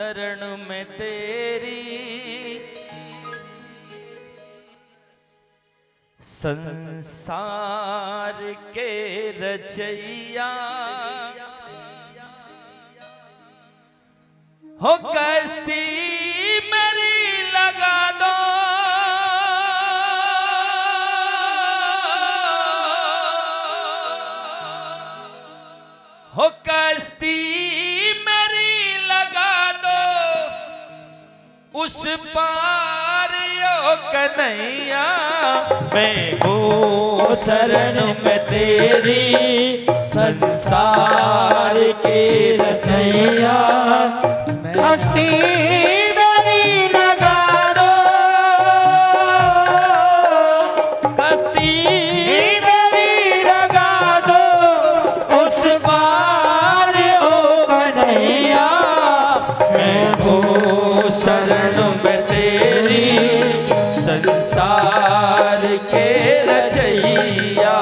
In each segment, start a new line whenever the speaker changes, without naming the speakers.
शरण में तेरी संसार के रचैया हो कश्ती मेरी लगा दो हो कश्ती मेरी लगा दो उस पार यो कन्हैया मैं हूँ शरण में तेरी संसार के रचैया
कश्ती मेरी लगा दो
कश्ती
मेरी लगा दो उस पार ओ कन्हैया
मैं हूँ शरण में तेरी संसार के रचैया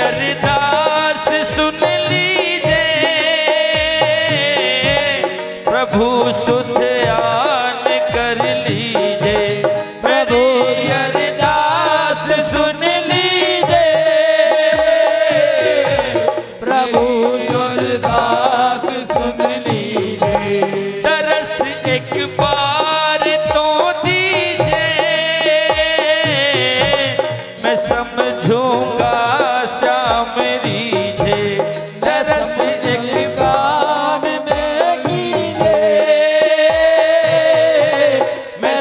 अरदास सुन लीजिए प्रभु सुध आन कर लीजिए मेरी अरदास सुन लीजिए प्रभु सुध आस सुन लीजिए तरस एक बार तो दीजिए मैं समझूंगा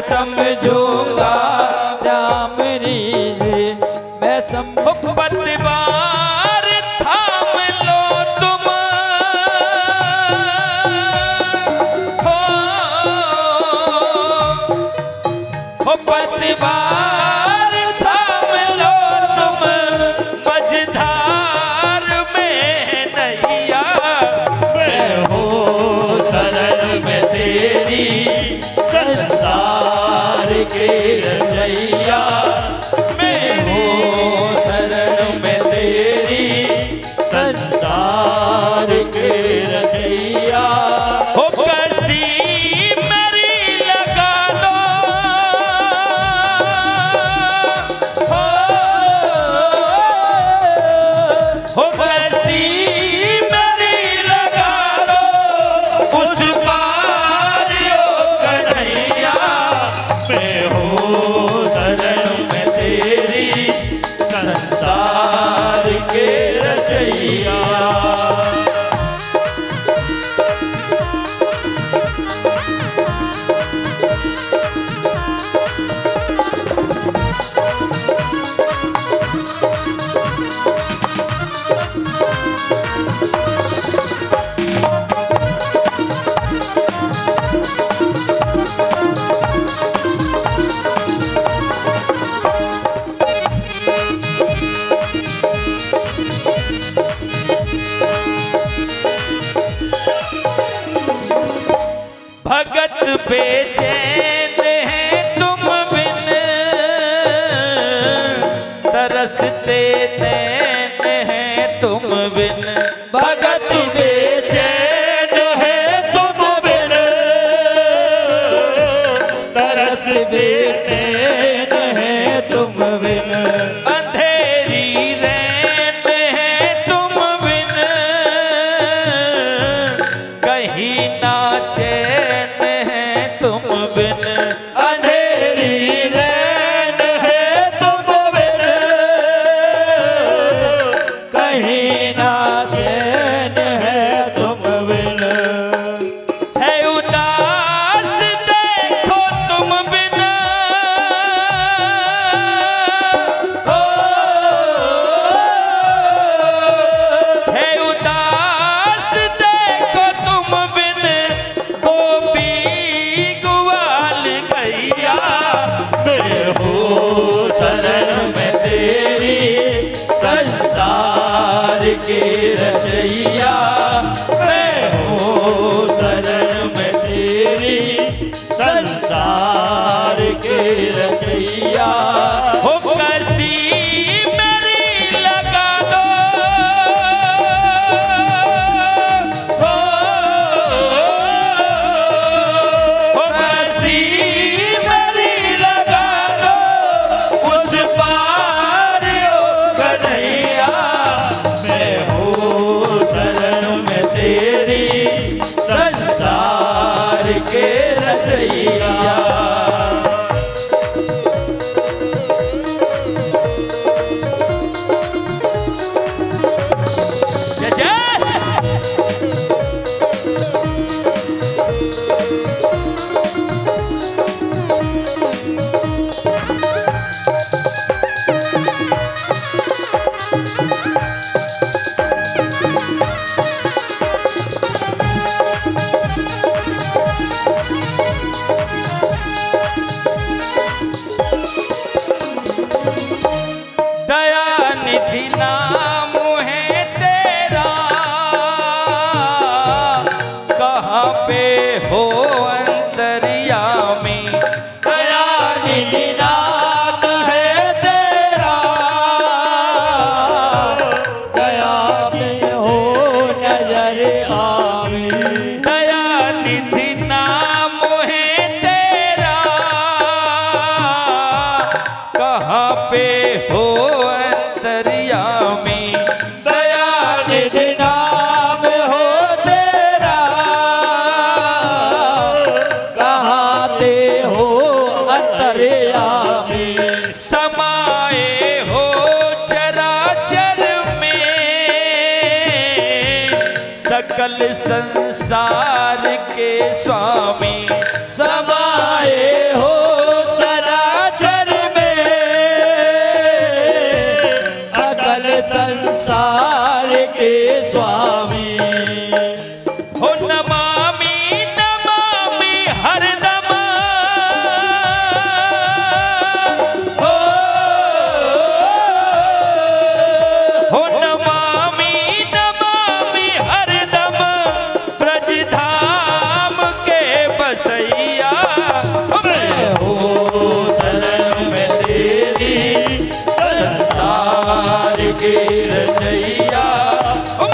समझूंगा श्यामरी मैं पतवार थाम लो तुम हो पतवार थाम लो तुम मझधार में नैया मैं हूँ शरण में तेरी संसार के रचैया मैं हूँ शरण में तेरी संसार के रचैया हो कश्ती मेरी लगा दो हो कश्ती मेरी लगा दो उस पार यो कन्हैया मैं हूँ शरण में तेरी संसार के रचैया भगत बेचैन है तुम बिन तरसते नैन है तुम बिन भगत बेचैन है तुम बिन तरस बेचैन है तुम बिन अंधेरी रैन है तुम बिन कहीं ना चैन तुम बिन अंधेरी रैन है तुम बिन शरण में तेरी संसार के रचैया मैं हूँ शरण में तेरी संसार के रचैया हो कश्ती मेरी लगा दो हो कश्ती मेरी लगा दो उस पार ओ कन्हैया मैं हूँ शरण में तेरी संसार के रचैया दयानिधि नाम है तेरा कहाँ पे हो अंतर्यामी दयानिधि नाम है तेरा कहाँ पे हो नजर आमी दयानिधि नाम है तेरा कहाँ पे हो अंतर्यामी दयानिधि नाम हो तेरा कहाँ ते हो अंतर्यामी समाए हो चराचर में सकल संसार के स्वामी समाए हो चराचर में सकल संसार के स्वामी हो नमामि नमामि हरदम हो नमामि नमामि हरदम ब्रजधाम के बसैया मैं हूँ शरण में तेरी संसार के रचैया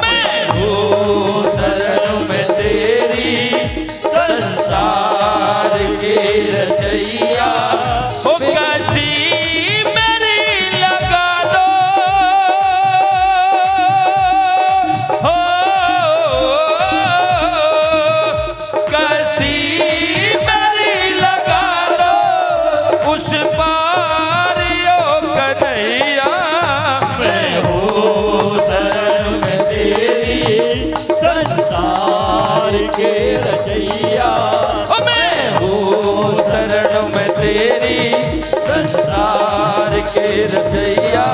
मैं हूँ शरण में तेरी संसार के रचैया हो कश्ती मेरी लगा दो हो कश्ती मेरी लगा दो उस पार ओ कन्हैया मैं हूँ शरण में तेरी संसार के रचैया मैं हूँ शरण में तेरी संसार के रचैया